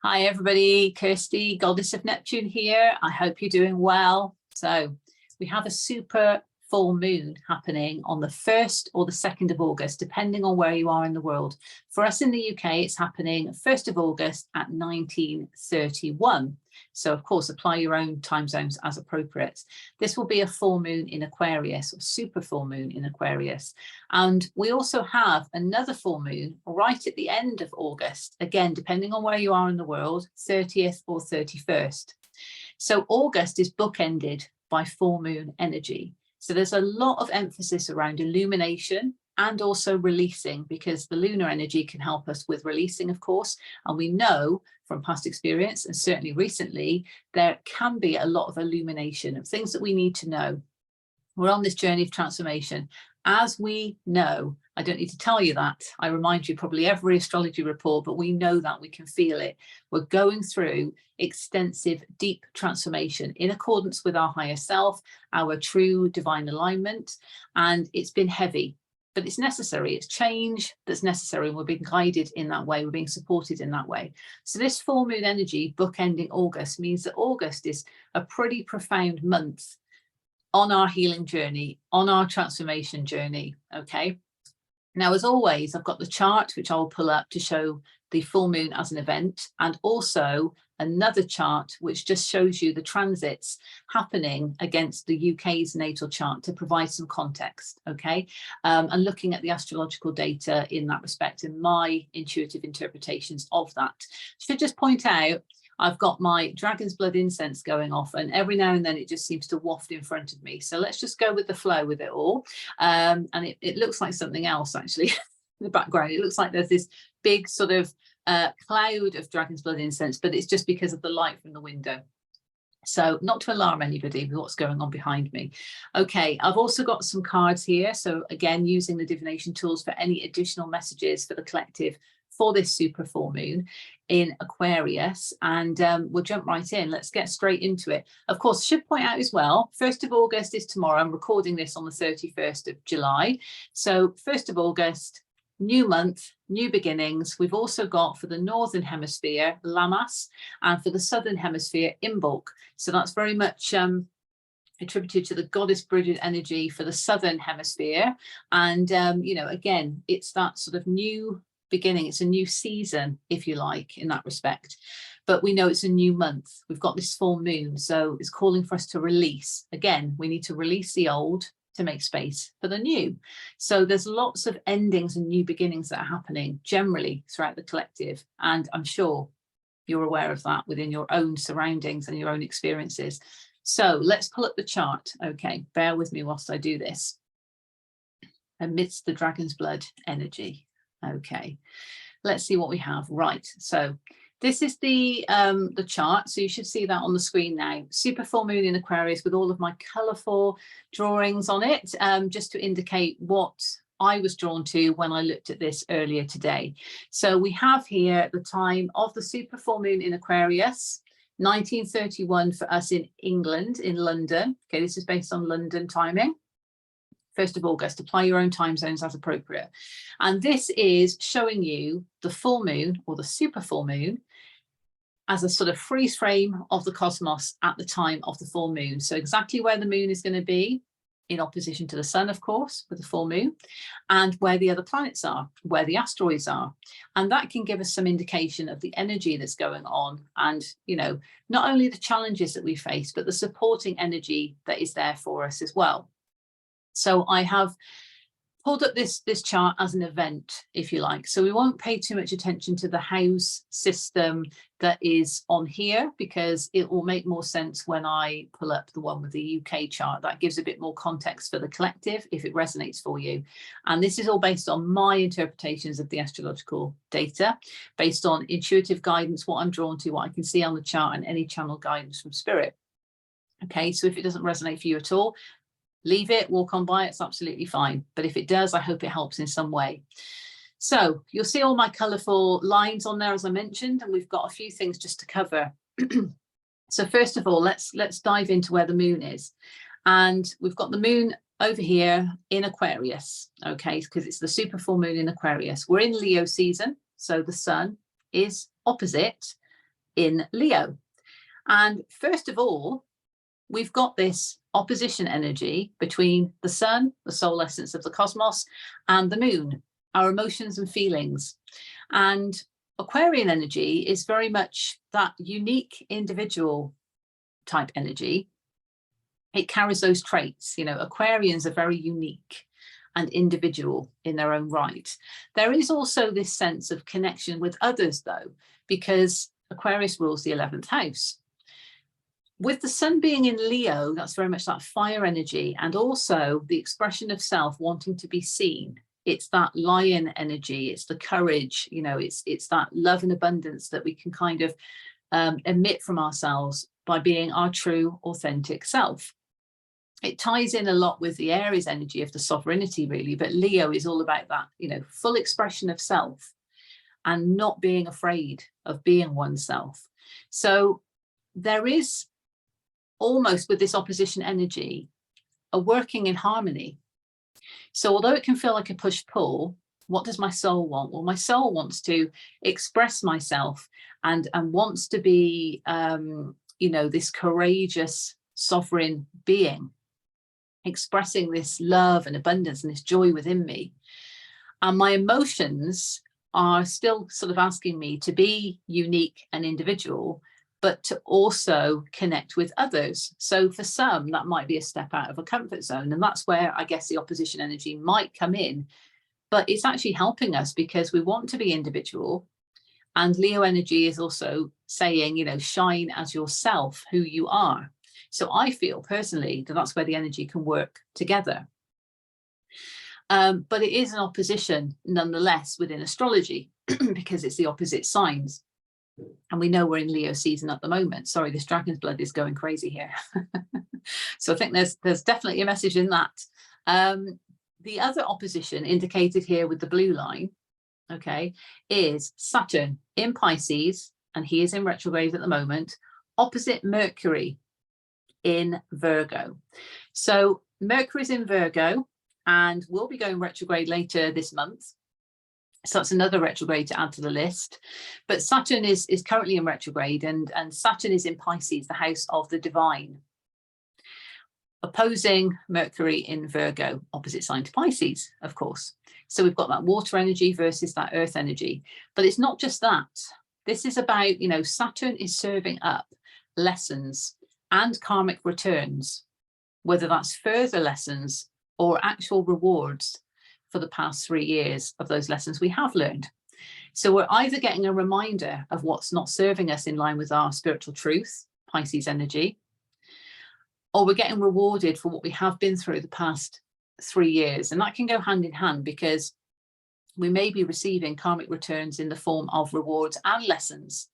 Hi everybody, Kirsty, Goddess of Neptune here. I hope you're doing well. So we have a super full moon happening on the 1st or the 2nd of August, depending on where you are in the world. For us in the UK, it's happening 1st of August at 1931. So of course, apply your own time zones as appropriate. This will be a full moon in Aquarius, or super full moon in Aquarius. And we also have another full moon right at the end of August, again, depending on where you are in the world, 30th or 31st. So August is bookended by full moon energy. So there's a lot of emphasis around illumination and also releasing, because the lunar energy can help us with releasing, of course. And we know from past experience, and certainly recently, there can be a lot of illumination of things that we need to know. We're on this journey of transformation. As we know, I don't need to tell you that. I remind you probably every astrology report, but we know that, we can feel it. We're going through extensive, deep transformation in accordance with our higher self, our true divine alignment, and it's been heavy. But it's necessary. It's change that's necessary, and we're being guided in that way. We're being supported in that way. So this full moon energy bookending August means that August is a pretty profound month on our healing journey, on our transformation journey. Okay. Now, as always, I've got the chart, which I'll pull up to show the full moon as an event, and also another chart which just shows you the transits happening against the UK's natal chart to provide some context, okay? And looking at the astrological data in that respect and my intuitive interpretations of that. Should just point out, I've got my dragon's blood incense going off, and every now and then it just seems to waft in front of me. So let's just go with the flow with it all. And it looks like something else, actually, in the background. It looks like there's this big sort of cloud of dragon's blood incense, but it's just because of the light from the window. So not to alarm anybody with what's going on behind me. Okay, I've also got some cards here. So again, using the divination tools for any additional messages for the collective for this super full moon in Aquarius, and we'll jump right in. Let's get straight into it. Of course, should point out as well, 1st of August is tomorrow. I'm recording this on the 31st of July. So 1st of August, new month, new beginnings. We've also got for the Northern Hemisphere, Lammas, and for the Southern Hemisphere, Imbolc. So that's very much attributed to the goddess Bridget energy for the Southern Hemisphere. And, you know, again, it's that sort of new beginning. It's a new season, if you like, in that respect. But we know it's a new month. We've got this full moon. So it's calling for us to release. Again, we need to release the old to make space for the new. So there's lots of endings and new beginnings that are happening generally throughout the collective. And I'm sure you're aware of that within your own surroundings and your own experiences. So let's pull up the chart. Okay, bear with me whilst I do this. Amidst the dragon's blood energy. Okay, let's see what we have. Right, so this is the chart. So you should see that on the screen now. Super full moon in Aquarius with all of my colourful drawings on it, just to indicate what I was drawn to when I looked at this earlier today. So we have here the time of the super full moon in Aquarius, 1931 for us in England, in London. Okay, this is based on London timing. 1st of August, apply your own time zones as appropriate. And this is showing you the full moon or the super full moon as a sort of freeze frame of the cosmos at the time of the full moon. So exactly where the moon is going to be in opposition to the sun, of course, with the full moon, and where the other planets are, where the asteroids are. And that can give us some indication of the energy that's going on and, you know, not only the challenges that we face, but the supporting energy that is there for us as well. So I have pulled up this chart as an event, if you like. So we won't pay too much attention to the house system that is on here, because it will make more sense when I pull up the one with the UK chart. That gives a bit more context for the collective if it resonates for you. And this is all based on my interpretations of the astrological data, based on intuitive guidance, what I'm drawn to, what I can see on the chart, and any channel guidance from spirit. Okay, so if it doesn't resonate for you at all, leave it, walk on by, it's absolutely fine. But if it does, I hope it helps in some way. So you'll see all my colourful lines on there, as I mentioned, and we've got a few things just to cover. So first of all, let's dive into where the moon is. And we've got the moon over here in Aquarius, okay, because it's the super full moon in Aquarius. We're in Leo season, so the sun is opposite in Leo. And first of all, we've got this opposition energy between the sun, the soul essence of the cosmos, and the moon, our emotions and feelings. And Aquarian energy is very much that unique individual type energy. It carries those traits. You know, Aquarians are very unique and individual in their own right. There is also this sense of connection with others, though, because Aquarius rules the 11th house. With the sun being in Leo, that's very much that fire energy, and also the expression of self wanting to be seen. It's that lion energy, it's the courage, you know, it's that love and abundance that we can kind of emit from ourselves by being our true, authentic self. It ties in a lot with the Aries energy of the sovereignty, really, but Leo is all about that, you know, full expression of self and not being afraid of being oneself. So there is almost, with this opposition energy, a working in harmony. So although it can feel like a push-pull, what does my soul want? Well, my soul wants to express myself and wants to be, you know, this courageous, sovereign being, expressing this love and abundance and this joy within me. And my emotions are still sort of asking me to be unique and individual, but to also connect with others. So for some, that might be a step out of a comfort zone. And that's where I guess the opposition energy might come in. But it's actually helping us because we want to be individual. And Leo energy is also saying, you know, shine as yourself, who you are. So I feel personally that that's where the energy can work together. But it is an opposition nonetheless within astrology because it's the opposite signs. And we know we're in Leo season at the moment. Sorry, this dragon's blood is going crazy here. So I think there's definitely a message in that. The other opposition indicated here with the blue line, okay, is Saturn in Pisces, and he is in retrograde at the moment, opposite Mercury in Virgo. So Mercury's in Virgo and will be going retrograde later this month. So that's another retrograde to add to the list. But Saturn is currently in retrograde, and Saturn is in Pisces, the house of the divine, opposing Mercury in Virgo, opposite sign to Pisces, of course. So we've got that water energy versus that earth energy. But it's not just that. This is about, you know, Saturn is serving up lessons and karmic returns, whether that's further lessons or actual rewards for the past 3 years of those lessons we have learned. So we're either getting a reminder of what's not serving us in line with our spiritual truth, Pisces energy, or we're getting rewarded for what we have been through the past 3 years. And that can go hand in hand because we may be receiving karmic returns in the form of rewards and lessons.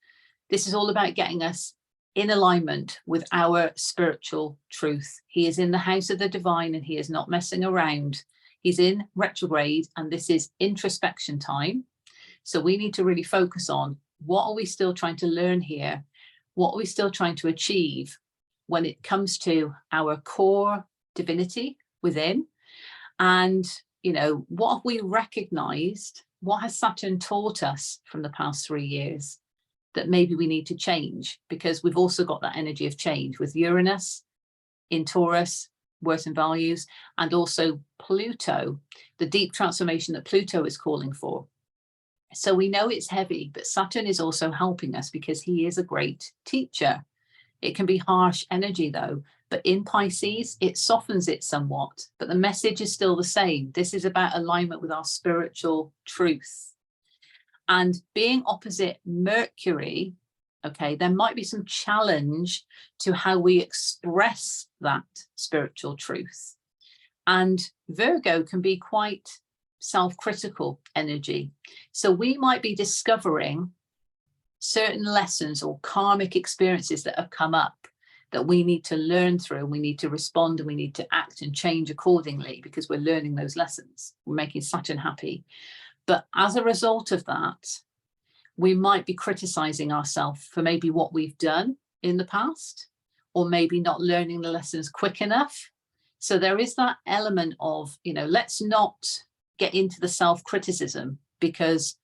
This is all about getting us in alignment with our spiritual truth. He is in the house of the divine and he is not messing around. He's in retrograde and this is introspection time. So we need to really focus on what are we still trying to learn here? What are we still trying to achieve when it comes to our core divinity within? And, you know, what have we recognized? What has Saturn taught us from the past 3 years that maybe we need to change? Because we've also got that energy of change with Uranus in Taurus, worth and values, and also Pluto, the deep transformation that Pluto is calling for. So we know it's heavy, but Saturn is also helping us because he is a great teacher. It can be harsh energy though, but in Pisces, it softens it somewhat, but the message is still the same. This is about alignment with our spiritual truth. And being opposite Mercury, okay, there might be some challenge to how we express that spiritual truth. And Virgo can be quite self-critical energy. So we might be discovering certain lessons or karmic experiences that have come up that we need to learn through, and we need to respond and we need to act and change accordingly because we're learning those lessons. We're making Saturn happy. But as a result of that, we might be criticizing ourselves for maybe what we've done in the past, or maybe not learning the lessons quick enough. So there is that element of, you know, let's not get into the self-criticism because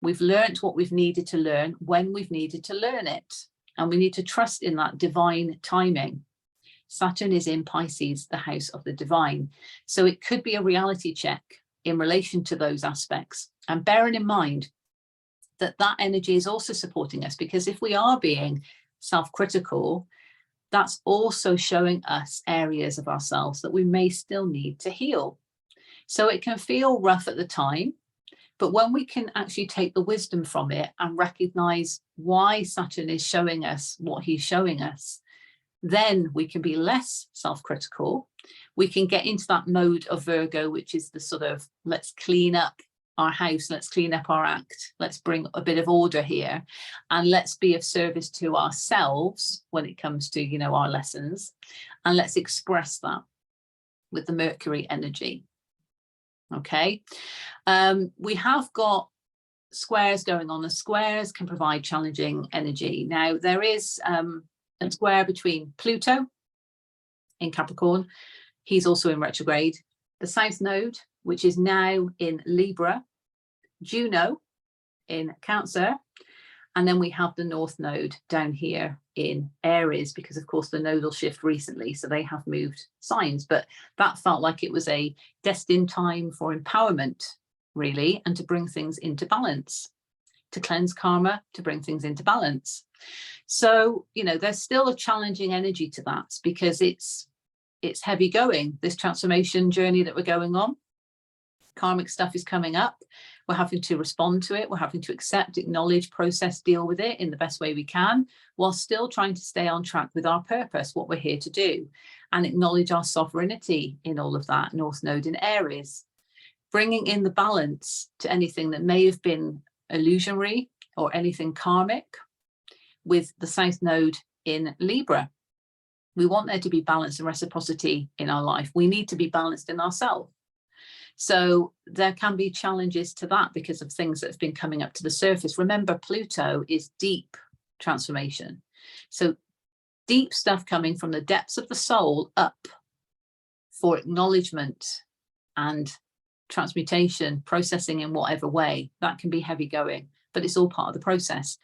We've learnt what we've needed to learn when we've needed to learn it. And we need to trust in that divine timing. Saturn is in Pisces, the house of the divine. So it could be a reality check in relation to those aspects. And bearing in mind that that energy is also supporting us, because if we are being self-critical, that's also showing us areas of ourselves that we may still need to heal. So it can feel rough at the time, but when we can actually take the wisdom from it and recognize why Saturn is showing us what he's showing us, then we can be less self-critical. We can get into that mode of Virgo, which is the sort of, let's clean up our house, let's clean up our act, let's bring a bit of order here, and let's be of service to ourselves when it comes to, you know, our lessons, and let's express that with the Mercury energy. Okay, we have got squares going on. The squares can provide challenging energy. Now there is a square between Pluto in Capricorn, he's also in retrograde, the South Node, which is now in Libra, Juno in Cancer, and then we have the North Node down here in Aries, because of course the nodal shift recently, so they have moved signs, but that felt like it was a destined time for empowerment, really, and to bring things into balance, to cleanse karma, to bring things into balance. So, you know, there's still a challenging energy to that, because it's heavy going, this transformation journey that we're going on. Karmic stuff is coming up. We're having to respond to it. We're having to accept, acknowledge, process, deal with it in the best way we can, while still trying to stay on track with our purpose, what we're here to do, and acknowledge our sovereignty in all of that. North Node in Aries, bringing in the balance to anything that may have been illusionary or anything karmic with the South Node in Libra. We want there to be balance and reciprocity in our life. We need to be balanced in ourselves. So there can be challenges to that because of things that have been coming up to the surface. Remember, Pluto is deep transformation. So deep stuff coming from the depths of the soul up for acknowledgement and transmutation, processing in whatever way. That can be heavy going, but it's all part of the process.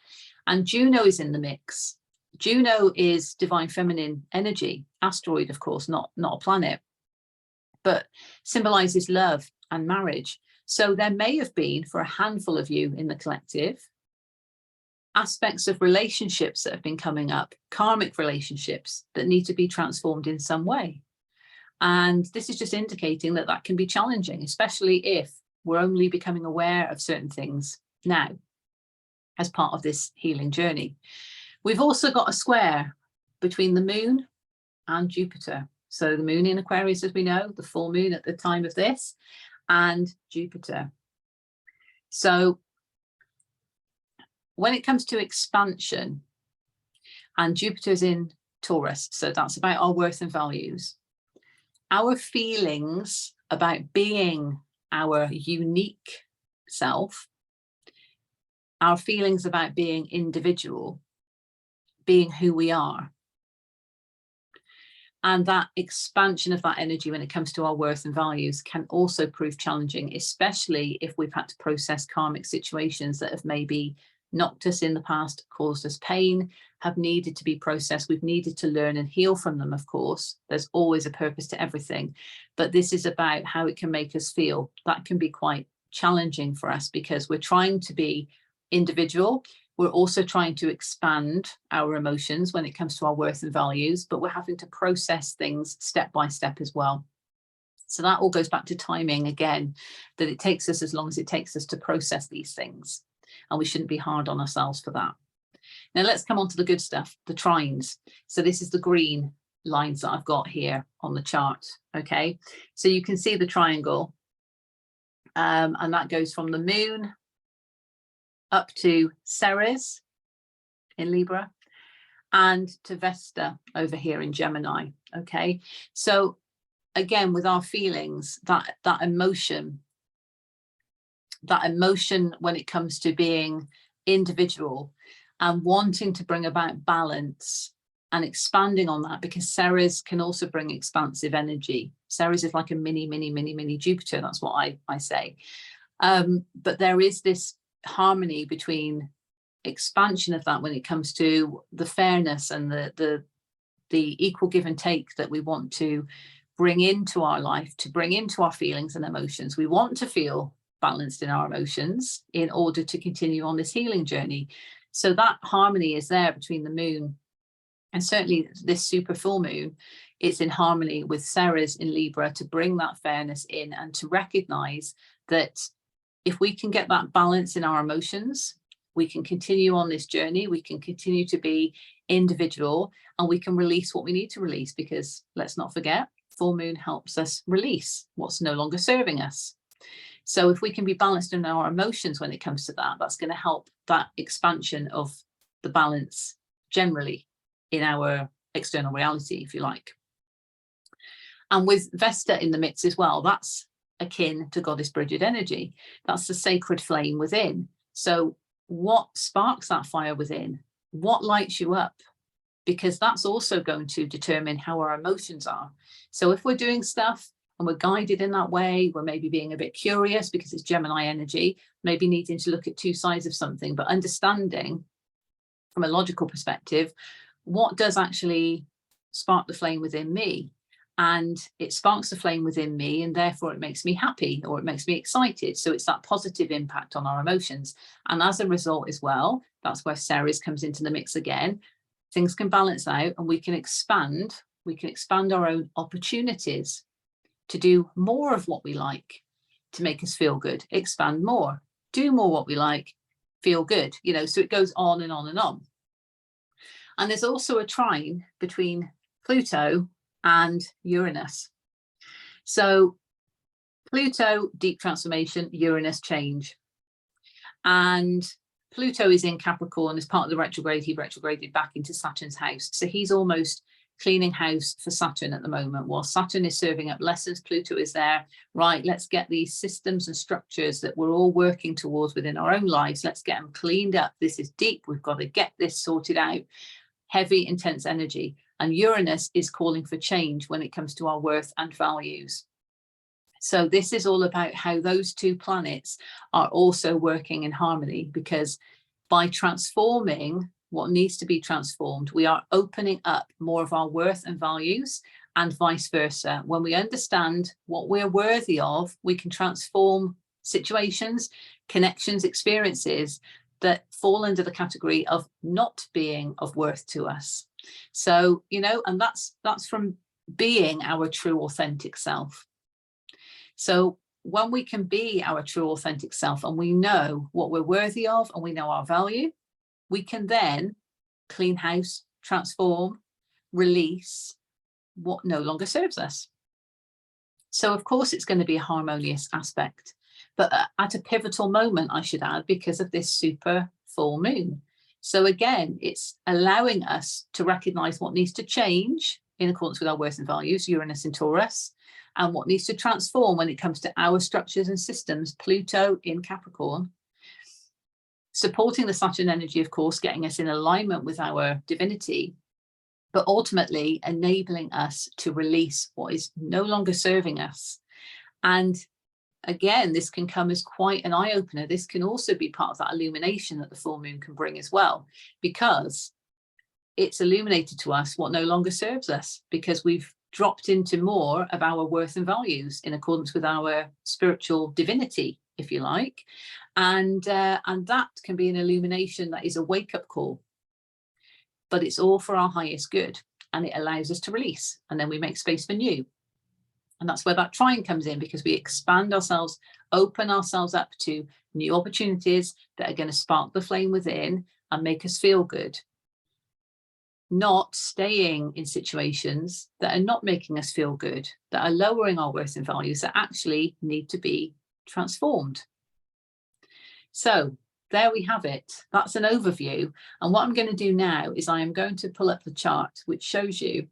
And Juno is in the mix. Juno is divine feminine energy, asteroid, of course, not a planet, but symbolizes love and marriage. So there may have been, for a handful of you in the collective, aspects of relationships that have been coming up, karmic relationships that need to be transformed in some way. And this is just indicating that that can be challenging, especially if we're only becoming aware of certain things now as part of this healing journey. We've also got a square between the moon and Jupiter. So the moon in Aquarius, as we know, the full moon at the time of this, and Jupiter. So when it comes to expansion, and Jupiter's in Taurus, so that's about our worth and values, our feelings about being our unique self, our feelings about being individual, being who we are, and that expansion of that energy when it comes to our worth and values can also prove challenging, especially if we've had to process karmic situations that have maybe knocked us in the past, caused us pain, have needed to be processed. We've needed to learn and heal from them, of course. There's always a purpose to everything. But this is about how it can make us feel. That can be quite challenging for us because we're trying to be individual. We're also trying to expand our emotions when it comes to our worth and values, but we're having to process things step by step as well. So that all goes back to timing again, that it takes us as long as it takes us to process these things. And we shouldn't be hard on ourselves for that. Now let's come on to the good stuff, the trines. So this is the green lines that I've got here on the chart. Okay, so you can see the triangle, and that goes from the moon up to Ceres in Libra and to Vesta over here in Gemini. Okay, so again, with our feelings, that emotion when it comes to being individual and wanting to bring about balance and expanding on that, because Ceres can also bring expansive energy. Ceres is like a mini Jupiter, that's what I say. But there is this harmony between expansion of that when it comes to the fairness and the equal give and take that we want to bring into our life, to bring into our feelings and emotions. We want to feel balanced in our emotions in order to continue on this healing journey. So that harmony is there between the moon, and certainly this super full moon, it's in harmony with Ceres in Libra to bring that fairness in and to recognize that if we can get that balance in our emotions, we can continue on this journey, we can continue to be individual, and we can release what we need to release, because let's not forget, full moon helps us release what's no longer serving us. So if we can be balanced in our emotions when it comes to that, that's going to help that expansion of the balance generally in our external reality, if you like. And with Vesta in the mix as well, that's akin to Goddess Bridget energy. That's the sacred flame within. So what sparks that fire within? What lights you up? Because that's also going to determine how our emotions are. So if we're doing stuff and we're guided in that way, we're maybe being a bit curious because it's Gemini energy, maybe needing to look at two sides of something, but understanding from a logical perspective, what does actually spark the flame within me? And it sparks the flame within me, and therefore it makes me happy or it makes me excited. So it's that positive impact on our emotions. And as a result as well, that's where Ceres comes into the mix again. Things can balance out and we can expand our own opportunities to do more of what we like, to make us feel good, expand more, do more what we like, feel good, you know, so it goes on and on and on. And there's also a trine between Pluto and Uranus. So Pluto, deep transformation, Uranus, change. And Pluto is in Capricorn as part of the retrograde. He retrograded back into Saturn's house. So he's almost cleaning house for Saturn at the moment. While Saturn is serving up lessons, Pluto is there, right, let's get these systems and structures that we're all working towards within our own lives, let's get them cleaned up. This is deep, we've got to get this sorted out. Heavy, intense energy. And Uranus is calling for change when it comes to our worth and values. So this is all about how those two planets are also working in harmony, because by transforming what needs to be transformed, we are opening up more of our worth and values, and vice versa. When we understand what we're worthy of, we can transform situations, connections, experiences that fall under the category of not being of worth to us. So, you know, and that's from being our true authentic self. So when we can be our true authentic self and we know what we're worthy of and we know our value, we can then clean house, transform, release what no longer serves us. So of course it's going to be a harmonious aspect, but at a pivotal moment, I should add, because of this super full moon. So again, it's allowing us to recognize what needs to change in accordance with our worth and values, Uranus in Taurus, and what needs to transform when it comes to our structures and systems, Pluto in Capricorn, supporting the Saturn energy, of course, getting us in alignment with our divinity, but ultimately enabling us to release what is no longer serving us. And again, this can come as quite an eye-opener. This can also be part of that illumination that the full moon can bring as well, because it's illuminated to us what no longer serves us, because we've dropped into more of our worth and values in accordance with our spiritual divinity, if you like. And that can be an illumination that is a wake-up call, but it's all for our highest good, and it allows us to release, and then we make space for new. And that's where that trine comes in, because we expand ourselves, open ourselves up to new opportunities that are going to spark the flame within and make us feel good. Not staying in situations that are not making us feel good, that are lowering our worth and values, that actually need to be transformed. So there we have it. That's an overview. And what I'm going to do now is I am going to pull up the chart, which shows you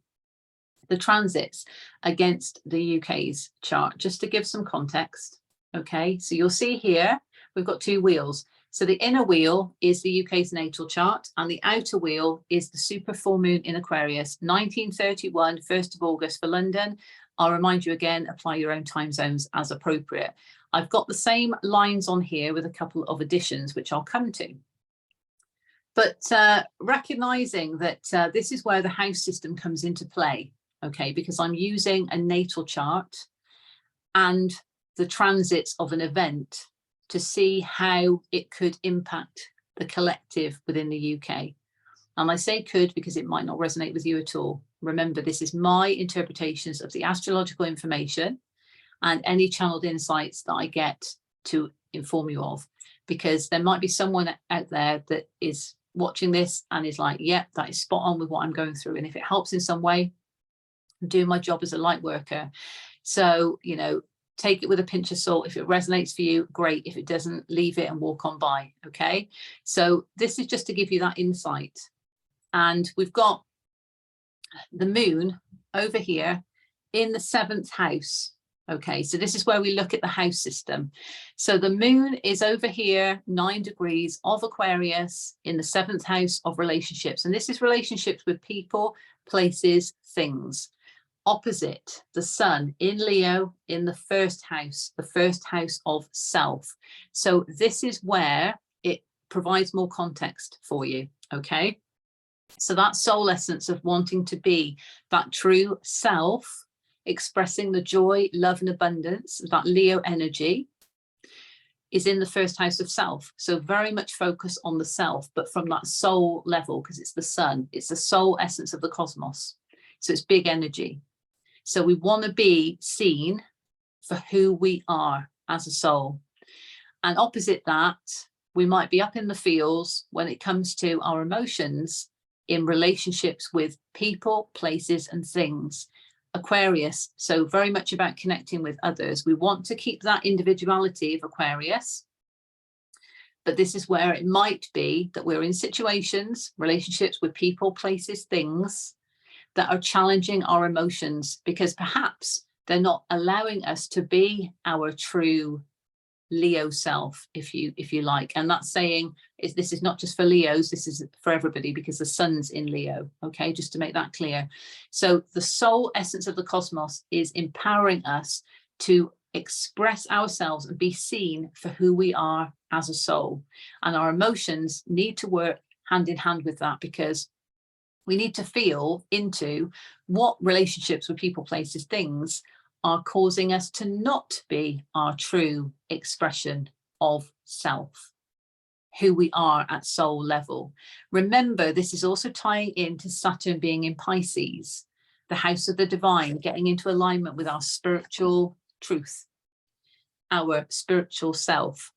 the transits against the UK's chart, just to give some context. Okay, so you'll see here, we've got two wheels. So the inner wheel is the UK's natal chart, and the outer wheel is the super full moon in Aquarius, 1931, 1st of August for London. I'll remind you again, apply your own time zones as appropriate. I've got the same lines on here with a couple of additions, which I'll come to. But recognizing that this is where the house system comes into play, okay, because I'm using a natal chart and the transits of an event to see how it could impact the collective within the UK. And I say could because it might not resonate with you at all. Remember, this is my interpretations of the astrological information and any channeled insights that I get to inform you of, because there might be someone out there that is watching this and is like, yep, that is spot on with what I'm going through. And if it helps in some way, I'm doing my job as a light worker. So, you know, take it with a pinch of salt. If it resonates for you, great. If it doesn't, leave it and walk on by. Okay. So this is just to give you that insight. And we've got the moon over here in the 7th house. Okay, so this is where we look at the house system. So the moon is over here, 9 degrees of Aquarius in the 7th house of relationships. And this is relationships with people, places, things. Opposite the sun in Leo in the 1st house, the 1st house of self. So this is where it provides more context for you. Okay, so that soul essence of wanting to be that true self, expressing the joy, love and abundance, that Leo energy is in the 1st house of self. So very much focus on the self, but from that soul level, because it's the sun, it's the soul essence of the cosmos. So it's big energy. So we want to be seen for who we are as a soul. And opposite that, we might be up in the fields when it comes to our emotions in relationships with people, places and things. Aquarius, so very much about connecting with others. We want to keep that individuality of Aquarius, but this is where it might be that we're in situations, relationships with people, places, things that are challenging our emotions because perhaps they're not allowing us to be our true Leo self, if you like. And that's saying this is not just for Leos, this is for everybody because the sun's in Leo. Okay, just to make that clear. So the soul essence of the cosmos is empowering us to express ourselves and be seen for who we are as a soul. And our emotions need to work hand in hand with that, because we need to feel into what relationships with people, places, things are causing us to not be our true expression of self, who we are at soul level. Remember, this is also tying into Saturn being in Pisces, the house of the divine, getting into alignment with our spiritual truth, our spiritual self,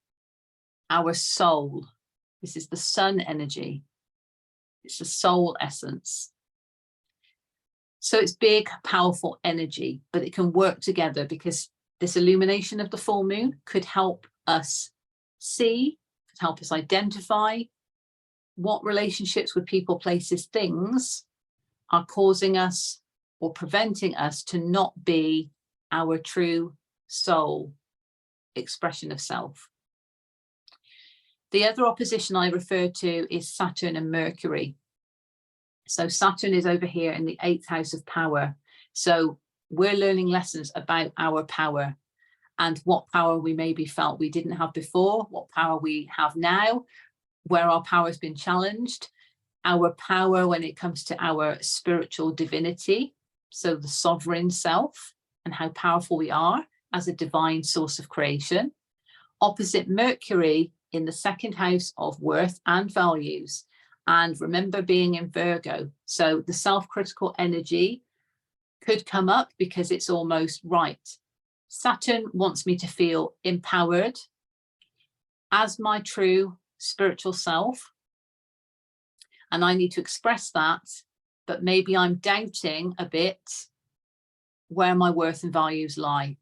our soul. This is the sun energy. It's the soul essence. So it's big, powerful energy, but it can work together because this illumination of the full moon could help us see, could help us identify what relationships with people, places, things are causing us or preventing us to not be our true soul expression of self. The other opposition I refer to is Saturn and Mercury. So Saturn is over here in the 8th house of power. So we're learning lessons about our power and what power we maybe felt we didn't have before, what power we have now, where our power has been challenged, our power when it comes to our spiritual divinity, so the sovereign self and how powerful we are as a divine source of creation. Opposite Mercury in the 2nd house of worth and values. And remember being in Virgo. So the self-critical energy could come up because it's almost right. Saturn wants me to feel empowered as my true spiritual self. And I need to express that, but maybe I'm doubting a bit where my worth and values lie.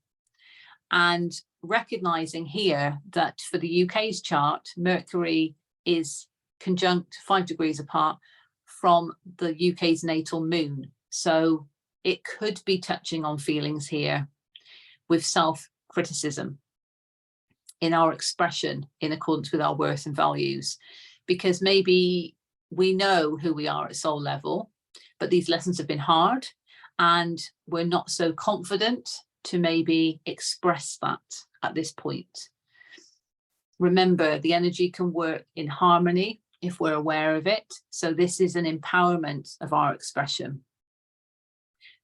And recognizing here that for the UK's chart, Mercury is conjunct 5 degrees apart from the UK's natal moon. So it could be touching on feelings here with self-criticism in our expression in accordance with our worth and values, because maybe we know who we are at soul level, but these lessons have been hard and we're not so confident to maybe express that at this point. Remember, the energy can work in harmony if we're aware of it. So this is an empowerment of our expression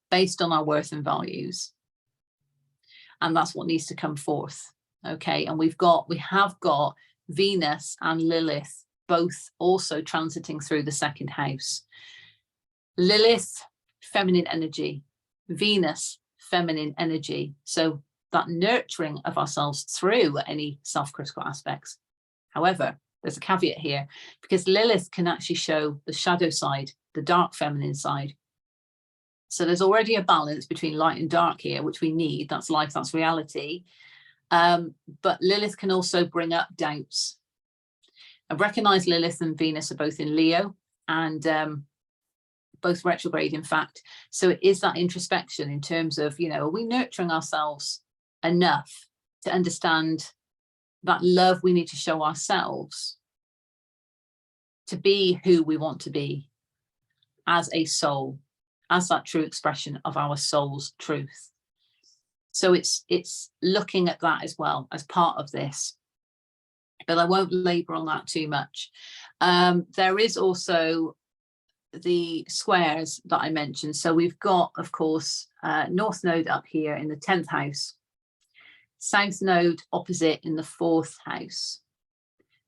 based on our worth and values. And that's what needs to come forth. Okay, and we have got Venus and Lilith both also transiting through the second house. Lilith, feminine energy, Venus, feminine energy. So that nurturing of ourselves through any self-critical aspects. However, there's a caveat here, because Lilith can actually show the shadow side, the dark feminine side. So there's already a balance between light and dark here, which we need. That's life, that's reality. But Lilith can also bring up doubts. I recognize Lilith and Venus are both in Leo, and both retrograde, in fact. So it is that introspection in terms of, you know, are we nurturing ourselves enough to understand that love we need to show ourselves to be who we want to be as a soul, as that true expression of our soul's truth. So it's looking at that as well as part of this, but I won't labor on that too much. There is also the squares that I mentioned. So we've got, of course, North Node up here in the 10th house, South Node opposite in the 4th house,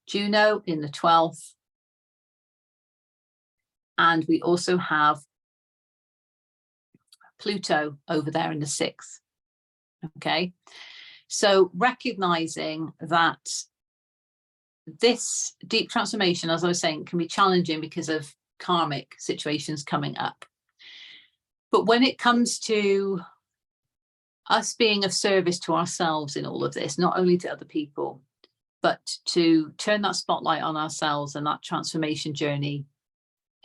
Juno in the 12th, and we also have Pluto over there in the 6th. Okay, so recognizing that this deep transformation, as I was saying, can be challenging because of karmic situations coming up. But when it comes to us being of service to ourselves in all of this, not only to other people, but to turn that spotlight on ourselves and that transformation journey,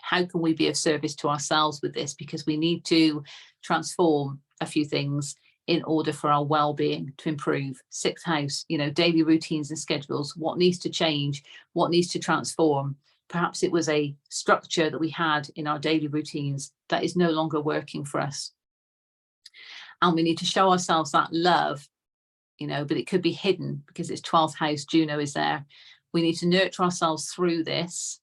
how can we be of service to ourselves with this? Because we need to transform a few things in order for our well-being to improve. 6th house, you know, daily routines and schedules, what needs to change, what needs to transform. Perhaps it was a structure that we had in our daily routines that is no longer working for us. And we need to show ourselves that love, you know, but it could be hidden because it's 12th house, Juno is there. We need to nurture ourselves through this,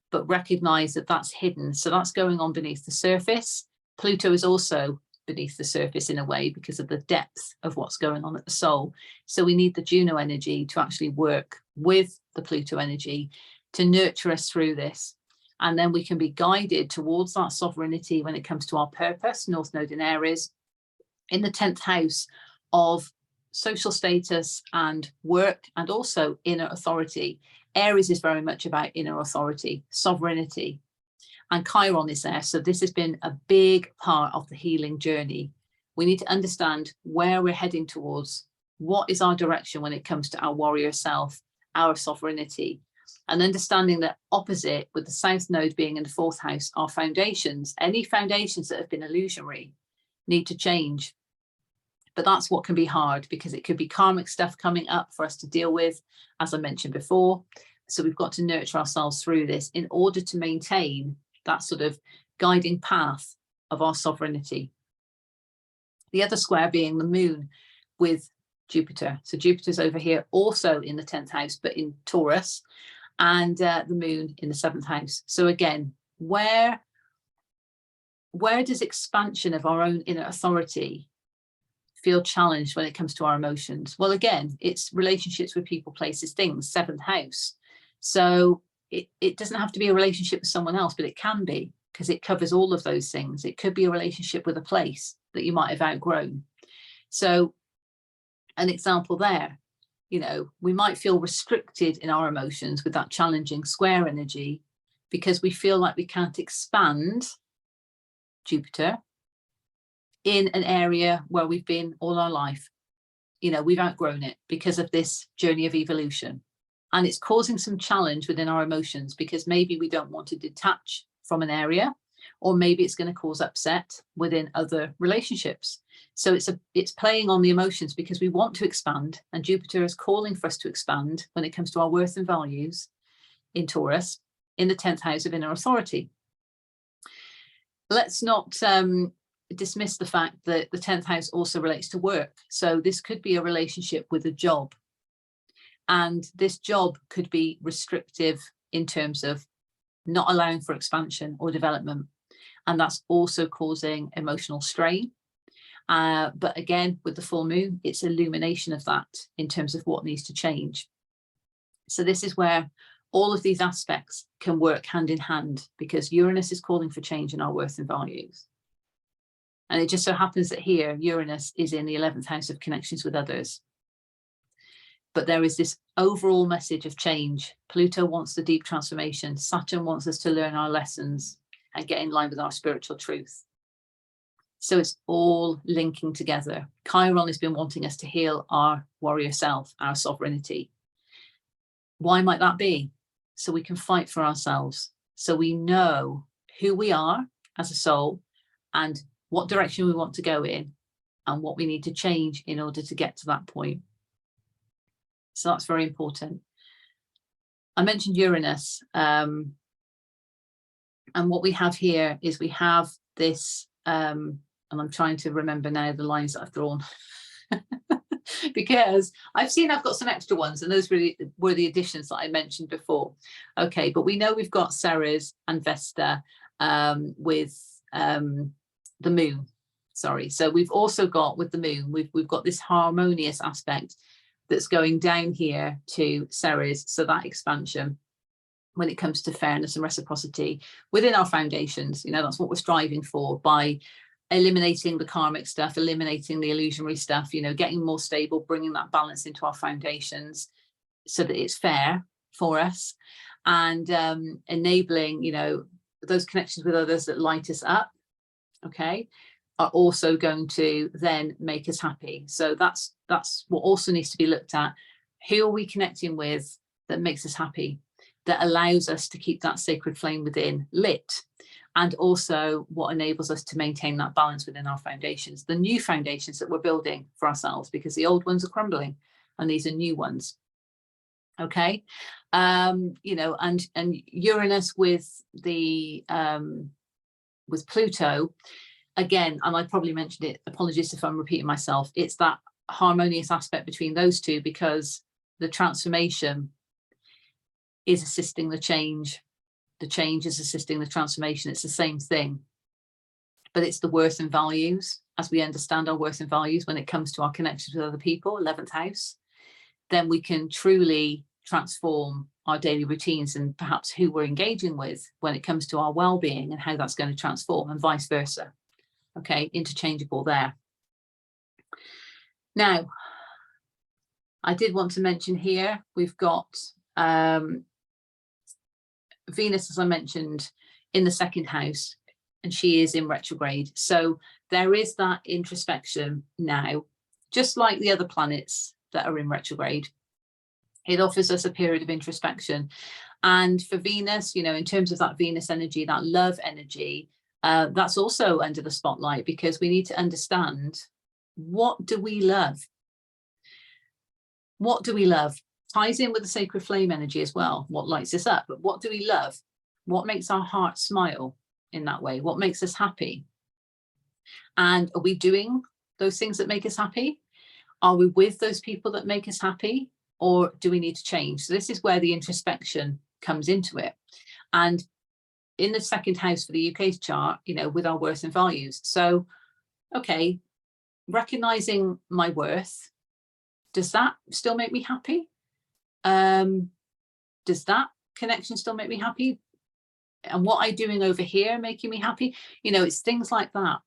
but recognize that that's hidden. So that's going on beneath the surface. Pluto is also beneath the surface in a way because of the depth of what's going on at the soul. So we need the Juno energy to actually work with the Pluto energy to nurture us through this. And then we can be guided towards that sovereignty when it comes to our purpose, North Node in Aries, in the 10th house of social status and work, and also inner authority. Aries is very much about inner authority, sovereignty, and Chiron is there. So this has been a big part of the healing journey. We need to understand where we're heading towards, what is our direction when it comes to our warrior self, our sovereignty, and understanding that opposite with the South Node being in the 4th house, our foundations, any foundations that have been illusionary need to change. But that's what can be hard, because it could be karmic stuff coming up for us to deal with, as I mentioned before. So we've got to nurture ourselves through this in order to maintain that sort of guiding path of our sovereignty. The other square being the moon with Jupiter. So Jupiter's over here also in the 10th house, but in Taurus, and the moon in the 7th house. So again, where does expansion of our own inner authority feel challenged when it comes to our emotions? Well, again, it's relationships with people, places, things, 7th house. So it doesn't have to be a relationship with someone else, but it can be, because it covers all of those things. It could be a relationship with a place that you might have outgrown. So an example there, you know, we might feel restricted in our emotions with that challenging square energy because we feel like we can't expand, Jupiter, in an area where we've been all our life. You know, we've outgrown it because of this journey of evolution. And it's causing some challenge within our emotions because maybe we don't want to detach from an area, or maybe it's going to cause upset within other relationships. So it's playing on the emotions because we want to expand, and Jupiter is calling for us to expand when it comes to our worth and values in Taurus, in the 10th house of inner authority. Let's not dismiss the fact that the 10th house also relates to work. So this could be a relationship with a job. And this job could be restrictive in terms of not allowing for expansion or development. And that's also causing emotional strain. But again, with the full moon, it's illumination of that in terms of what needs to change. So this is where all of these aspects can work hand in hand, because Uranus is calling for change in our worth and values. And it just so happens that here, Uranus is in the 11th house of connections with others. But there is this overall message of change. Pluto wants the deep transformation. Saturn wants us to learn our lessons and get in line with our spiritual truth. So it's all linking together. Chiron has been wanting us to heal our warrior self, our sovereignty. Why might that be? So we can fight for ourselves. So we know who we are as a soul and what direction we want to go in and what we need to change in order to get to that point. So that's very important. I mentioned Uranus. And what we have here is we have this, and I'm trying to remember now the lines that I've drawn. Because I've got some extra ones, and those really were the additions that I mentioned before. Okay, but we know we've got Ceres and Vesta with the moon. Sorry, so we've also got with the moon, we've got this harmonious aspect that's going down here to Ceres. So that expansion when it comes to fairness and reciprocity within our foundations, you know, that's what we're striving for by eliminating the karmic stuff, eliminating the illusionary stuff, you know, getting more stable, bringing that balance into our foundations so that it's fair for us, and enabling, you know, those connections with others that light us up, okay, are also going to then make us happy. So that's what also needs to be looked at. Who are we connecting with that makes us happy, that allows us to keep that sacred flame within lit? And also what enables us to maintain that balance within our foundations, the new foundations that we're building for ourselves, because the old ones are crumbling and these are new ones. Okay, you know, and Uranus with the with Pluto, again, and I probably mentioned it, apologies if I'm repeating myself, it's that harmonious aspect between those two, because the transformation is assisting the change. The change is assisting the transformation. It's the same thing, but it's the worth and values. As we understand our worth and values when it comes to our connections with other people, 11th house, then we can truly transform our daily routines and perhaps who we're engaging with when it comes to our well-being and how that's going to transform, and vice versa. Okay, interchangeable there. Now, I did want to mention here, we've got Venus, as I mentioned, in the 2nd house, and she is in retrograde. So there is that introspection now, just like the other planets that are in retrograde. It offers us a period of introspection. And for Venus, you know, in terms of that Venus energy, that love energy, that's also under the spotlight, because we need to understand, what do we love? What do we love? Ties in with the sacred flame energy as well, what lights us up. But what do we love? What makes our heart smile in that way? What makes us happy? And are we doing those things that make us happy? Are we with those people that make us happy? Or do we need to change? So this is where the introspection comes into it. And in the 2nd house for the UK's chart, you know, with our worth and values. So, okay, recognizing my worth, does that still make me happy? Does that connection still make me happy? And what I'm doing over here making me happy? You know, it's things like that.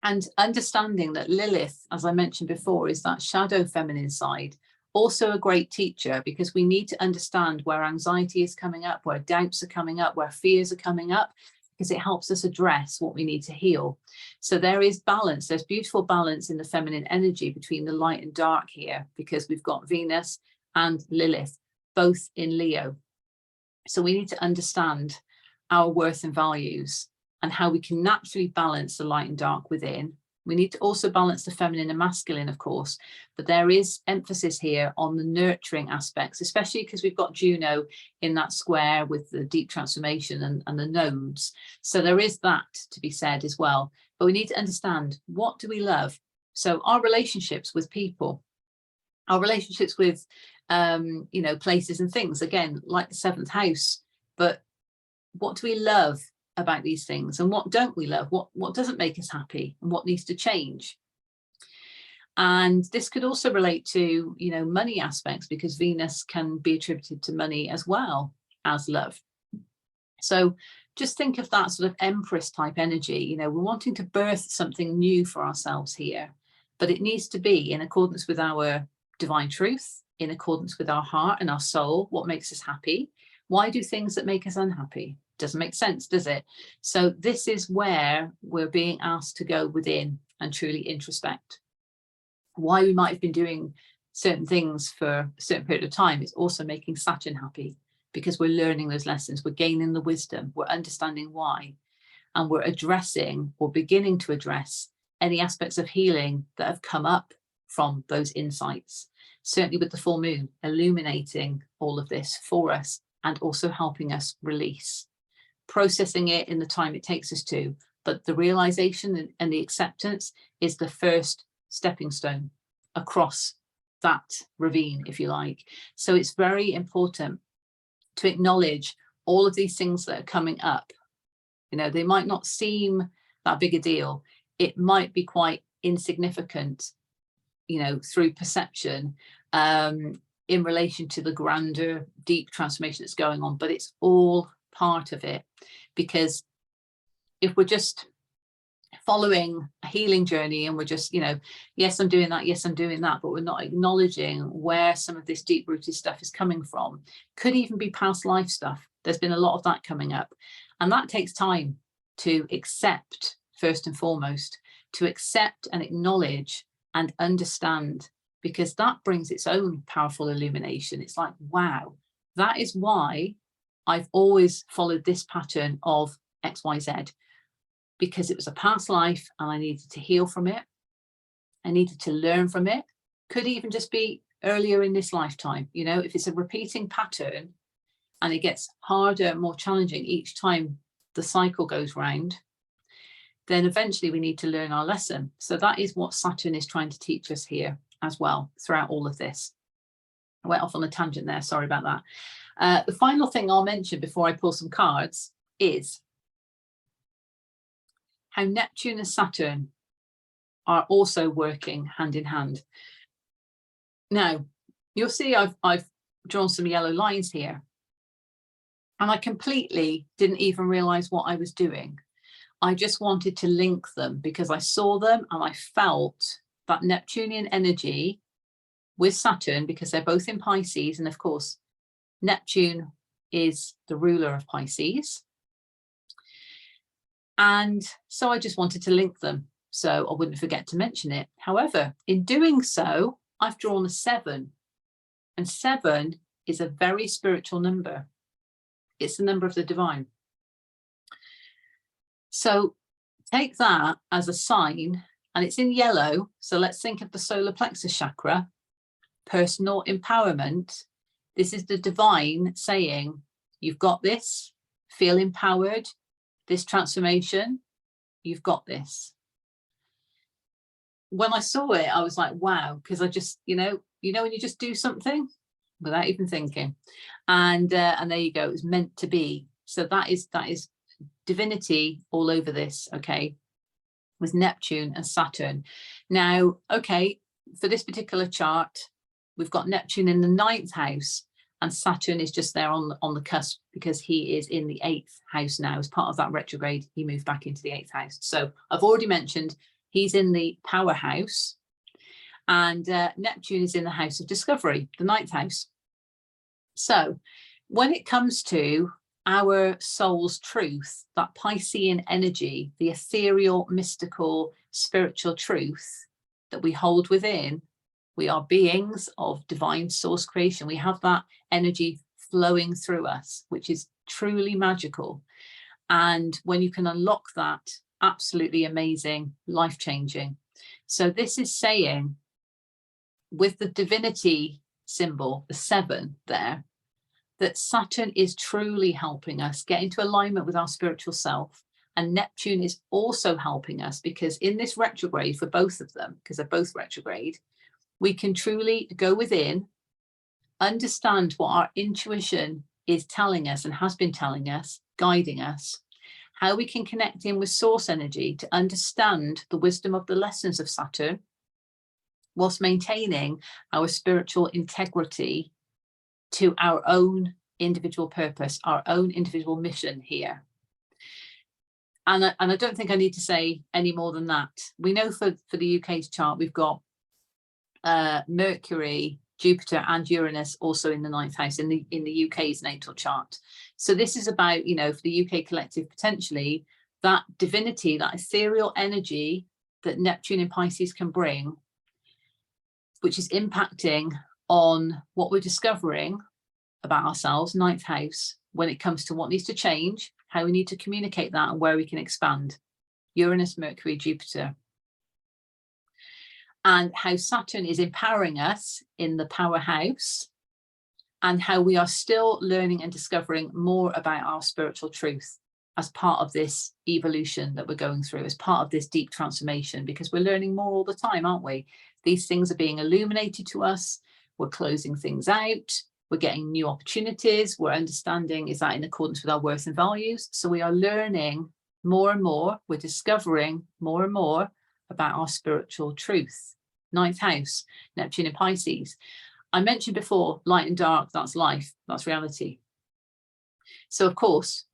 And understanding that Lilith, as I mentioned before, is that shadow feminine side, also a great teacher, because we need to understand where anxiety is coming up, where doubts are coming up, where fears are coming up, because it helps us address what we need to heal. So there is balance. There's beautiful balance in the feminine energy between the light and dark here, because we've got Venus and Lilith, both in Leo. So we need to understand our worth and values and how we can naturally balance the light and dark within. We need to also balance the feminine and masculine, of course, but there is emphasis here on the nurturing aspects, especially because we've got Juno in that square with the deep transformation and the nodes. So there is that to be said as well. but we need to understand, what do we love? So our relationships with people, our relationships with, you know, places and things, again, like the 7th house, but what do we love about these things, and what don't we love? What doesn't make us happy, and what needs to change? And this could also relate to, you know, money aspects, because Venus can be attributed to money as well as love. So just think of that sort of Empress type energy. You know, we're wanting to birth something new for ourselves here, but it needs to be in accordance with our divine truth, in accordance with our heart and our soul. What makes us happy? Why do things that make us unhappy? Doesn't make sense, does it? So this is where we're being asked to go within and truly introspect. Why we might have been doing certain things for a certain period of time is also making Saturn happy, because we're learning those lessons, we're gaining the wisdom, we're understanding why, and we're addressing, or beginning to address, any aspects of healing that have come up from those insights. Certainly with the full moon, illuminating all of this for us, and also helping us release, processing it in the time it takes us to. But the realization and the acceptance is the first stepping stone across that ravine, if you like. So it's very important to acknowledge all of these things that are coming up. You know, they might not seem that big a deal. It might be quite insignificant, you know, through perception, in relation to the grander, deep transformation that's going on, but it's all part of it. Because if we're just following a healing journey and we're just, you know, yes, I'm doing that, yes, I'm doing that, but we're not acknowledging where some of this deep-rooted stuff is coming from, could even be past life stuff. There's been a lot of that coming up, and that takes time to accept. First and foremost, to accept and acknowledge and understand, because that brings its own powerful illumination. It's like, wow, that is why I've always followed this pattern of XYZ, because it was a past life and I needed to heal from it. I needed to learn from it. Could even just be earlier in this lifetime. You know, if it's a repeating pattern and it gets harder, more challenging each time the cycle goes round, then eventually we need to learn our lesson. So that is what Saturn is trying to teach us here as well throughout all of this. I went off on a tangent there, sorry about that. The final thing I'll mention before I pull some cards is how Neptune and Saturn are also working hand in hand. Now, you'll see I've drawn some yellow lines here, and I completely didn't even realize what I was doing. I just wanted to link them because I saw them and I felt that Neptunian energy with Saturn, because they're both in Pisces, and of course, Neptune is the ruler of Pisces. And so I just wanted to link them so I wouldn't forget to mention it. However, in doing so, I've drawn a 7, and 7 is a very spiritual number. It's the number of the divine. So take that as a sign, and it's in yellow. So let's think of the solar plexus chakra, personal empowerment. This is the divine saying, you've got this, feel empowered, this transformation, you've got this. When I saw it, I was like, wow, because I just, you know, when you just do something without even thinking, and there you go, it was meant to be. So that is divinity all over this, okay, with Neptune and Saturn. Now, okay, for this particular chart, we've got Neptune in the 9th house, and Saturn is just there on the cusp, because he is in the 8th house now. As part of that retrograde, he moved back into the 8th house. So I've already mentioned he's in the power house, and Neptune is in the house of discovery, the 9th house. So when it comes to our soul's truth, that Piscean energy, the ethereal, mystical, spiritual truth that we hold within, we are beings of divine source creation. We have that energy flowing through us, which is truly magical. And when you can unlock that, absolutely amazing, life-changing. So this is saying, with the divinity symbol, the 7 there, that Saturn is truly helping us get into alignment with our spiritual self And Neptune is also helping us, because in this retrograde, for both of them, because they're both retrograde, we can truly go within, understand what our intuition is telling us and has been telling us, guiding us, how we can connect in with source energy to understand the wisdom of the lessons of Saturn, whilst maintaining our spiritual integrity to our own individual purpose, our own individual mission here. And I don't think I need to say any more than that. We know for the UK's chart, we've got Mercury, Jupiter and Uranus also in the 9th house in the UK's natal chart. So this is about, you know, for the UK collective, potentially that divinity, that ethereal energy that Neptune in Pisces can bring, which is impacting on what we're discovering about ourselves, 9th house, when it comes to what needs to change, how we need to communicate that, and where we can expand. Uranus, Mercury, Jupiter. And how Saturn is empowering us in the powerhouse, and how we are still learning and discovering more about our spiritual truth as part of this evolution that we're going through, as part of this deep transformation, because we're learning more all the time, aren't we? These things are being illuminated to us. We're closing things out. We're getting new opportunities. We're understanding, is that in accordance with our worth and values? So we are learning more and more. We're discovering more and more about our spiritual truth. 9th house, Neptune in Pisces. I mentioned before, light and dark, that's life, that's reality. So of course,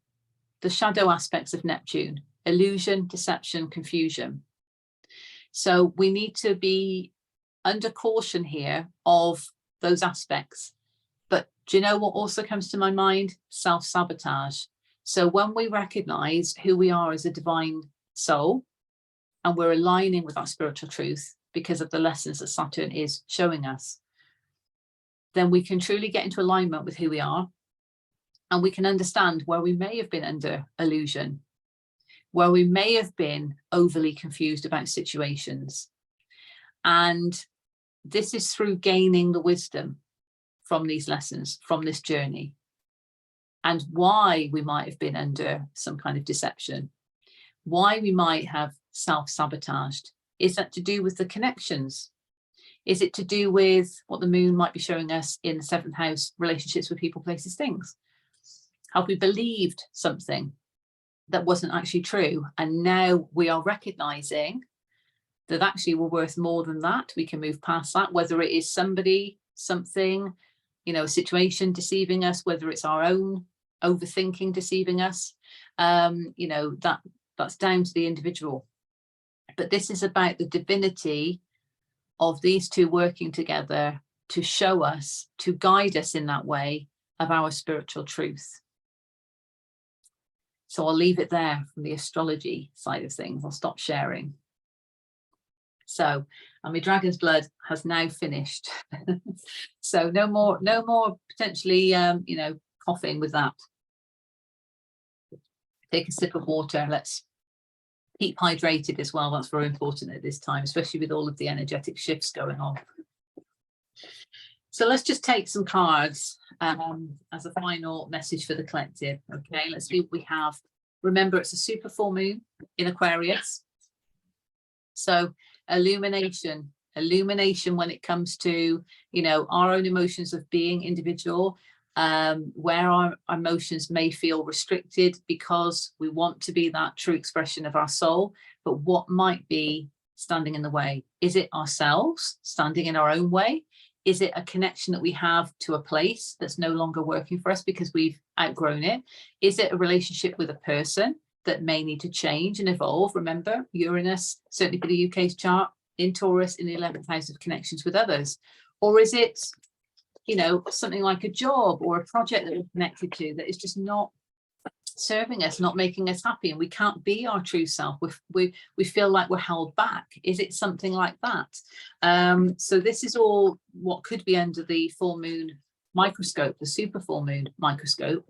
the shadow aspects of Neptune, illusion, deception, confusion. So we need to be under caution here of those aspects. But do you know what also comes to my mind? Self-sabotage. So when we recognize who we are as a divine soul, and we're aligning with our spiritual truth because of the lessons that Saturn is showing us, then we can truly get into alignment with who we are, and we can understand where we may have been under illusion, where we may have been overly confused about situations. And this is through gaining the wisdom from these lessons, from this journey, and why we might have been under some kind of deception, why we might have self-sabotaged. Is that to do with the connections? Is it to do with what the moon might be showing us in the 7th house, relationships with people, places, things? Have we believed something that wasn't actually true? And now we are recognizing that actually we're worth more than that. We can move past that, whether it is somebody, something, you know, a situation deceiving us, whether it's our own overthinking deceiving us, you know, that's down to the individual. But this is about the divinity of these two working together to show us, to guide us in that way of our spiritual truth. So I'll leave it there from the astrology side of things. I'll stop sharing. So, and my dragon's blood has now finished. So no more potentially, you know, coughing with that. Take a sip of water. Let's keep hydrated as well. That's very important at this time, especially with all of the energetic shifts going on. So let's just take some cards as a final message for the collective. Okay, let's see what we have. Remember, it's a super full moon in Aquarius. So illumination when it comes to, you know, our own emotions of being individual, where our emotions may feel restricted because we want to be that true expression of our soul, but what might be standing in the way? Is it ourselves standing in our own way? Is it a connection that we have to a place that's no longer working for us because we've outgrown it? Is it a relationship with a person that may need to change and evolve? Remember, Uranus, certainly for the UK's chart, in Taurus in the 11th house of connections with others. Or is it, you know, something like a job or a project that we're connected to that is just not serving us, not making us happy, and we can't be our true self? We feel like we're held back. Is it something like that? So this is all what could be under the full moon microscope, the super full moon microscope,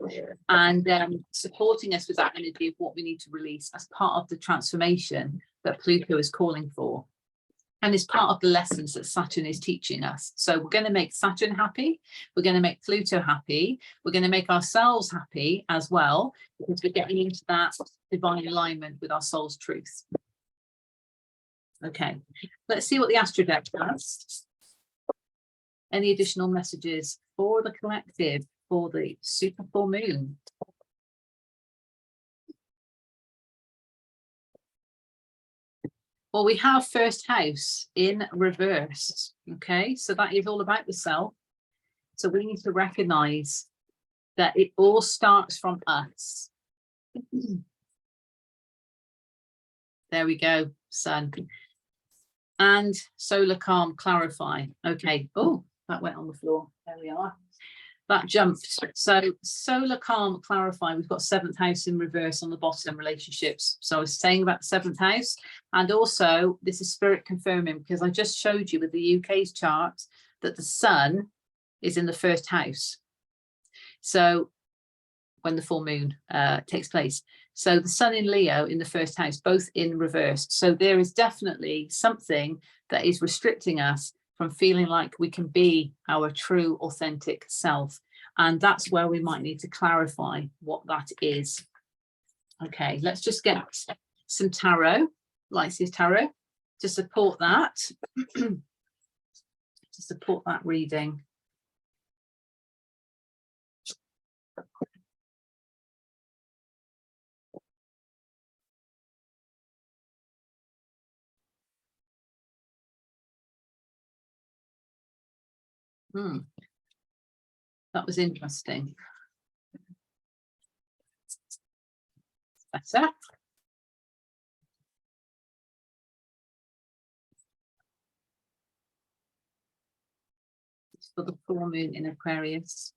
and supporting us with that energy of what we need to release as part of the transformation that Pluto is calling for. And it's part of the lessons that Saturn is teaching us. So we're going to make Saturn happy. We're going to make Pluto happy. We're going to make ourselves happy as well, because we're getting into that divine alignment with our soul's truth. Okay, let's see what the Astro deck has. Any additional messages for the collective for the super full moon? Well, we have first house in reverse. Okay, so that is all about the self. So we need to recognize that it all starts from us. There we go, sun. And solar calm, clarify. Okay, oh, that went on the floor. There we are. That jumped. So solar calm, clarify. We've got seventh house in reverse on the bottom, relationships. So I was saying about the seventh house, and also this is spirit confirming, because I just showed you with the UK's chart that the sun is in the first house. So when the full moon takes place. So the sun in Leo in the first house, both in reverse. So there is definitely something that is restricting us from feeling like we can be our true, authentic self. And that's where we might need to clarify what that is. Okay, let's just get some tarot, Lightseers tarot, to support that, to support that reading. That was interesting. Better. It's for the full moon in Aquarius.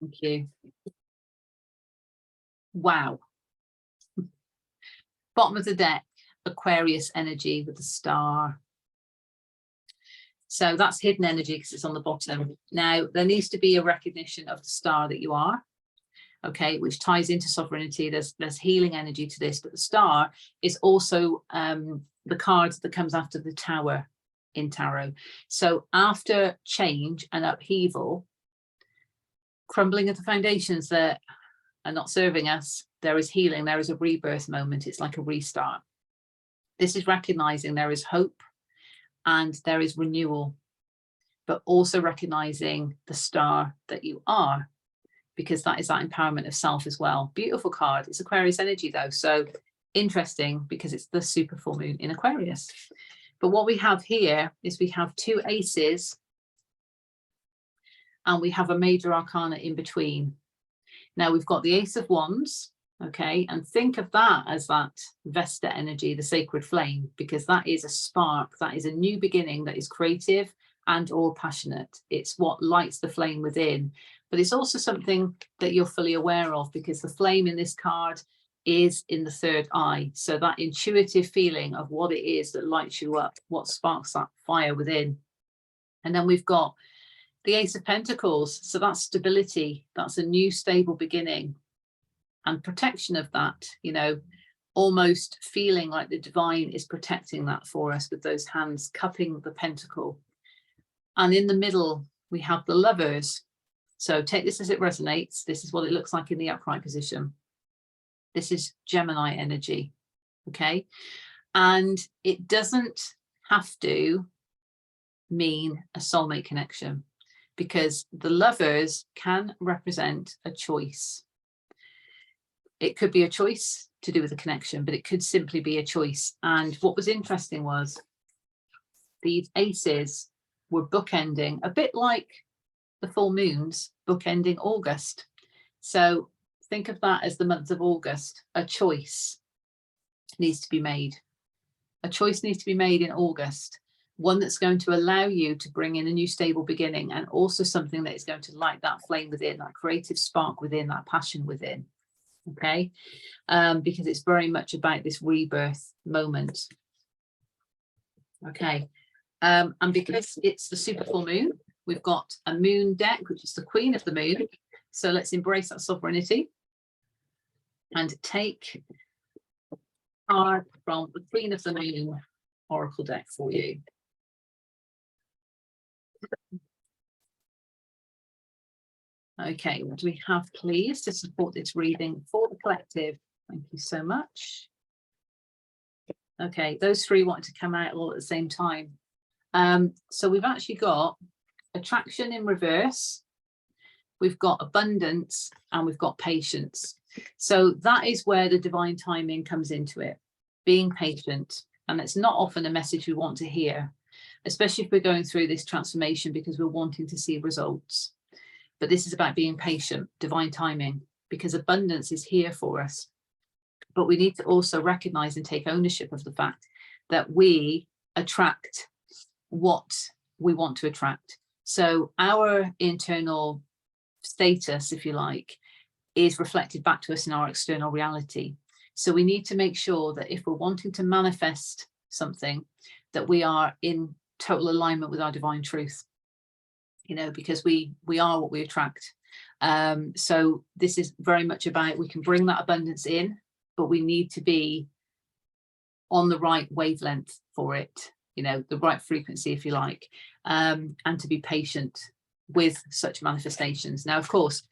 Thank you. Wow. Bottom of the deck, Aquarius energy with the star. So that's hidden energy because it's on the bottom. Now, there needs to be a recognition of the star that you are, okay, which ties into sovereignty. There's healing energy to this, but the star is also the card that comes after the tower in tarot. So after change and upheaval, crumbling of the foundations that are not serving us, there is healing, there is a rebirth moment. It's like a restart. This is recognizing there is hope and there is renewal, but also recognizing the star that you are, because that is that empowerment of self as well. Beautiful card. It's Aquarius energy though, so interesting because it's the super full moon in Aquarius. But what we have here is we have two aces and we have a major arcana in between. Now we've got the Ace of Wands, okay, and think of that as that Vesta energy, the sacred flame, because that is a spark, that is a new beginning that is creative and or passionate. It's what lights the flame within, but it's also something that you're fully aware of, because the flame in this card is in the third eye. So that intuitive feeling of what it is that lights you up, what sparks that fire within. And then we've got the Ace of Pentacles. So that's stability. That's a new stable beginning and protection of that, you know, almost feeling like the divine is protecting that for us with those hands cupping the pentacle. And in the middle, we have the Lovers. So take this as it resonates. This is what it looks like in the upright position. This is Gemini energy, okay? And it doesn't have to mean a soulmate connection, because the Lovers can represent a choice. It could be a choice to do with a connection, but it could simply be a choice. And what was interesting was these aces were bookending, a bit like the full moons bookending August. So think of that as the month of August. A choice needs to be made. A choice needs to be made in August, one that's going to allow you to bring in a new stable beginning, and also something that is going to light that flame within, that creative spark within, that passion within. Okay, because it's very much about this rebirth moment. Okay, and because it's the super full moon, We've got a moon deck, which is the Queen of the Moon. So let's embrace that sovereignty and take card from the Queen of the Moon Oracle deck for you. Okay, what do we have, please, to support this reading for the collective? Thank you so much. Okay, those three wanted to come out all at the same time. So we've actually got attraction in reverse, we've got abundance, and we've got patience. So that is where the divine timing comes into it, being patient. And it's not often a message we want to hear, especially if we're going through this transformation because we're wanting to see results. But this is about being patient, divine timing, because abundance is here for us. But we need to also recognize and take ownership of the fact that we attract what we want to attract. So our internal status, if you like, is reflected back to us in our external reality. So we need to make sure that if we're wanting to manifest something, that we are in total alignment with our divine truth, you know, because we are what we attract. So this is very much about, we can bring that abundance in, but we need to be on the right wavelength for it, you know, the right frequency, if you like, and to be patient with such manifestations. Now, of course,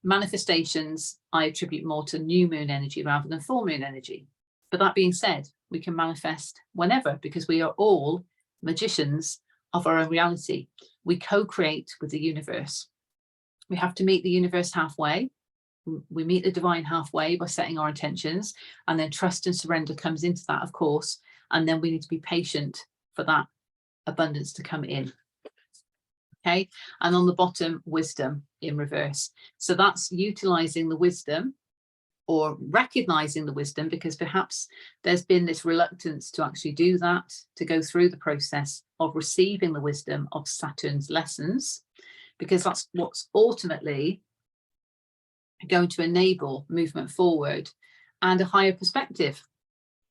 manifestations I attribute more to new moon energy rather than full moon energy. But that being said, we can manifest whenever, because we are all magicians of our own reality. We co-create with the universe. We have to meet the universe halfway. We meet the divine halfway by setting our intentions, and then trust and surrender comes into that, of course, and then we need to be patient for that abundance to come in. Okay, and on the bottom, wisdom in reverse. So that's utilizing the wisdom, or recognizing the wisdom, because perhaps there's been this reluctance to actually do that, to go through the process of receiving the wisdom of Saturn's lessons, because that's what's ultimately going to enable movement forward and a higher perspective.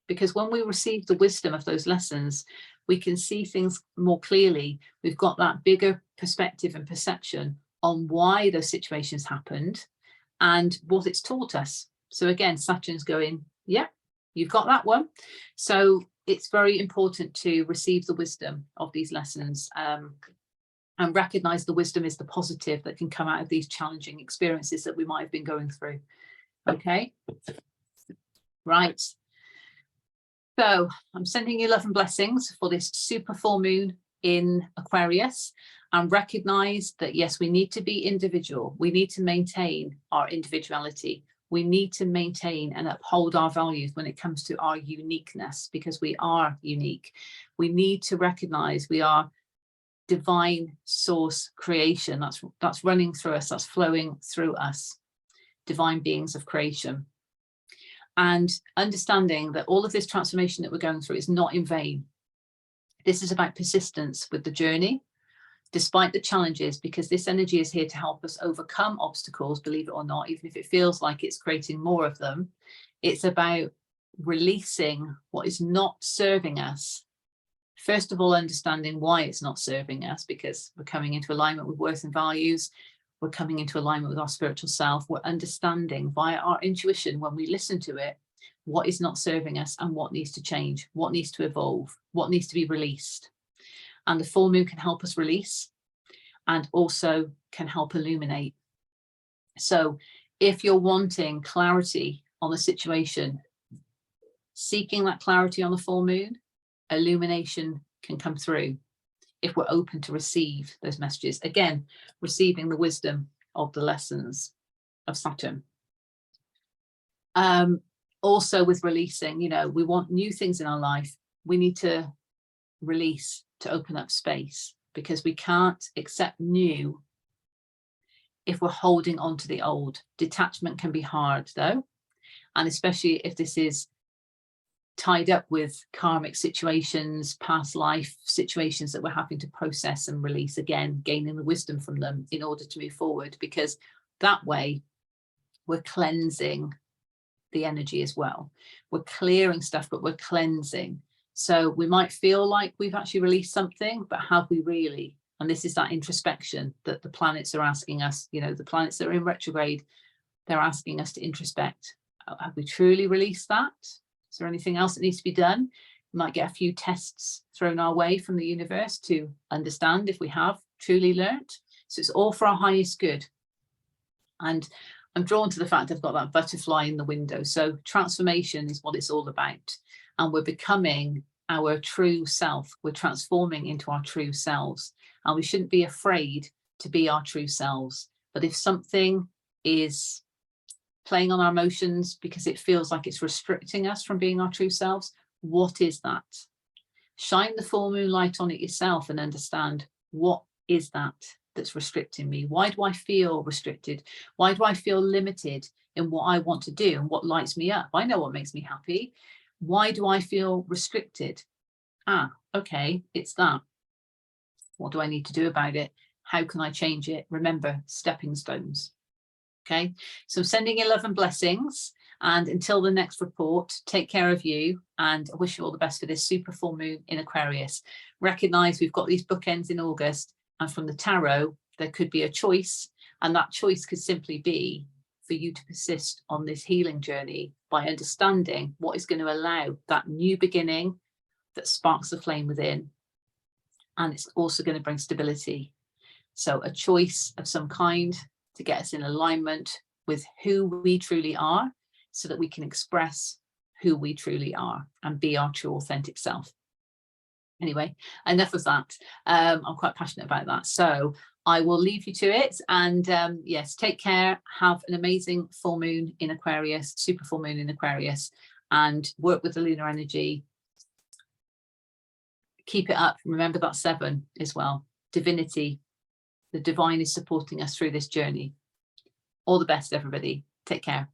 Because when we receive the wisdom of those lessons, we can see things more clearly. We've got that bigger perspective and perception on why those situations happened and what it's taught us. So again, Saturn's going, yeah, you've got that one. So it's very important to receive the wisdom of these lessons, and recognize the wisdom is the positive that can come out of these challenging experiences that we might have been going through. Okay, right. So I'm sending you love and blessings for this super full moon in Aquarius, and recognize that, yes, we need to be individual. We need to maintain our individuality. We need to maintain and uphold our values when it comes to our uniqueness, because we are unique. We need to recognize we are divine source creation. That's running through us, that's flowing through us, divine beings of creation. And understanding that all of this transformation that we're going through is not in vain. This is about persistence with the journey, despite the challenges, because this energy is here to help us overcome obstacles, believe it or not, even if it feels like it's creating more of them. It's about releasing what is not serving us. First of all, understanding why it's not serving us, because we're coming into alignment with worth and values. We're coming into alignment with our spiritual self. We're understanding via our intuition, when we listen to it, what is not serving us and what needs to change, what needs to evolve, what needs to be released. And the full moon can help us release, and also can help illuminate. So if you're wanting clarity on the situation, seeking that clarity on the full moon, illumination can come through if we're open to receive those messages. Again, receiving the wisdom of the lessons of Saturn. Also with releasing, you know, we want new things in our life. We need to release to open up space, because we can't accept new if we're holding on to the old. Detachment can be hard though, and especially if this is tied up with karmic situations, past life situations that we're having to process and release, again, gaining the wisdom from them in order to move forward, because that way we're cleansing the energy as well. We're clearing stuff, but we're cleansing. So we might feel like we've actually released something, but have we really? And this is that introspection that the planets are asking us, you know, the planets that are in retrograde, they're asking us to introspect. Have we truly released that? Is there anything else that needs to be done? We might get a few tests thrown our way from the universe to understand if we have truly learnt. So it's all for our highest good. And I'm drawn to the fact I've got that butterfly in the window. So transformation is what it's all about. And we're becoming our true self. We're transforming into our true selves. And we shouldn't be afraid to be our true selves. But if something is playing on our emotions because it feels like it's restricting us from being our true selves, what is that? Shine the full moon light on it yourself and understand, what is that that's restricting me? Why do I feel restricted? Why do I feel limited in what I want to do and what lights me up? I know what makes me happy. Why do I feel restricted? Okay, it's that. What do I need to do about it? How can I change it? Remember, stepping stones. Okay, so I'm sending you love and blessings. And until the next report, take care of you, and I wish you all the best for this super full moon in Aquarius. Recognize we've got these bookends in August, and from the tarot, there could be a choice, and that choice could simply be for you to persist on this healing journey by understanding what is going to allow that new beginning that sparks the flame within. And it's also going to bring stability. So a choice of some kind to get us in alignment with who we truly are, so that we can express who we truly are and be our true authentic self. Anyway, enough of that. I'm quite passionate about that. So I will leave you to it. And yes, take care. Have an amazing full moon in Aquarius, super full moon in Aquarius, and work with the lunar energy. Keep it up. Remember that 7 as well. Divinity. The divine is supporting us through this journey. All the best, everybody. Take care.